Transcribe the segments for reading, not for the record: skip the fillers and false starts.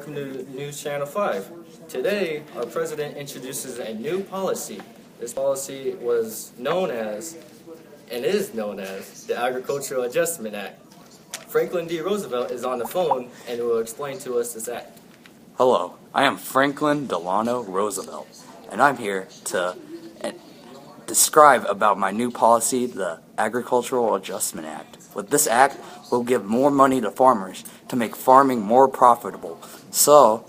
welcome to News Channel 5. Today, our president introduces a new policy. This policy was known as, and is known as, the Agricultural Adjustment Act. Franklin D. Roosevelt is on the phone and will explain to us this act. Hello, I am Franklin Delano Roosevelt, and I'm here to describe about my new policy, the Agricultural Adjustment Act. With this act, we'll give more money to farmers to make farming more profitable, so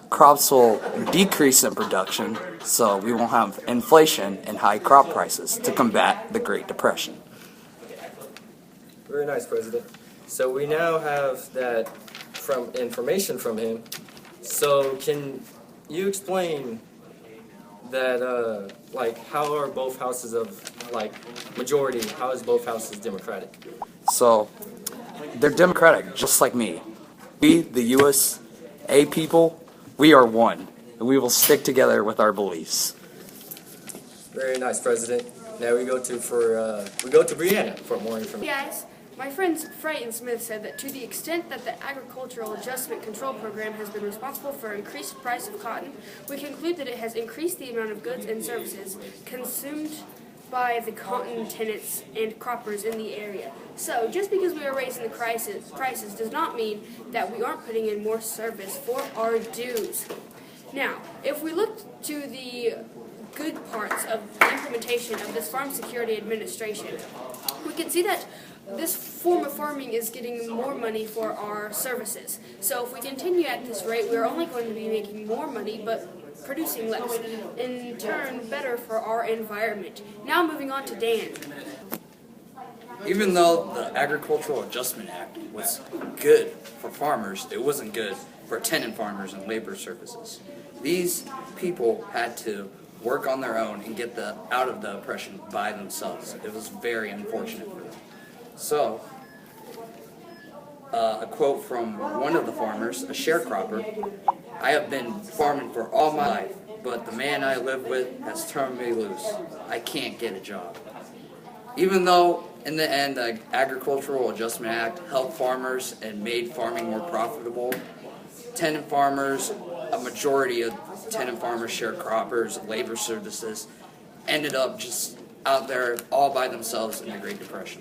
crops will decrease in production, so we won't have inflation and high crop prices to combat the Great Depression. Very nice, President. So we now have that information from him. So can you explain that, how are both houses majority, how is both houses Democratic? So, they're Democratic, just like me. We, the USA people, we are one, and we will stick together with our beliefs. Very nice, President. Now we go to Brianna for more information. Guys, my friends Frey and Smith said that to the extent that the Agricultural Adjustment Control Program has been responsible for increased price of cotton, we conclude that it has increased the amount of goods and services consumed by the cotton tenants and croppers in the area. So, just because we are raising the prices does not mean that we aren't putting in more service for our dues. Now, if we look to the good parts of the implementation of this Farm Security Administration, we can see that this form of farming is getting more money for our services. So if we continue at this rate, we're only going to be making more money, but producing less. In turn, better for our environment. Now moving on to Dan. Even though the Agricultural Adjustment Act was good for farmers, it wasn't good for tenant farmers and labor services. These people had to work on their own and get out of the oppression by themselves. It was very unfortunate for them. So, a quote from one of the farmers, a sharecropper: "I have been farming for all my life, but the man I live with has turned me loose. I can't get a job." Even though, in the end, the Agricultural Adjustment Act helped farmers and made farming more profitable, tenant farmers, a majority of tenant farmers, sharecroppers, labor services, ended up just out there all by themselves in the Great Depression.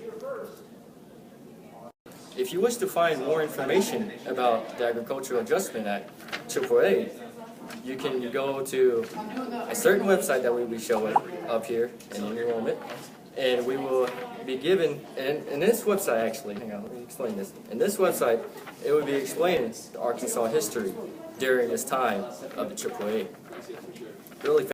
If you wish to find more information about the Agricultural Adjustment Act, AAA, you can go to a certain website that we will be showing up here in a moment, and we will be given, and this website actually, hang on, let me explain this. In this website, it will be explaining the Arkansas history during this time of the AAA. Really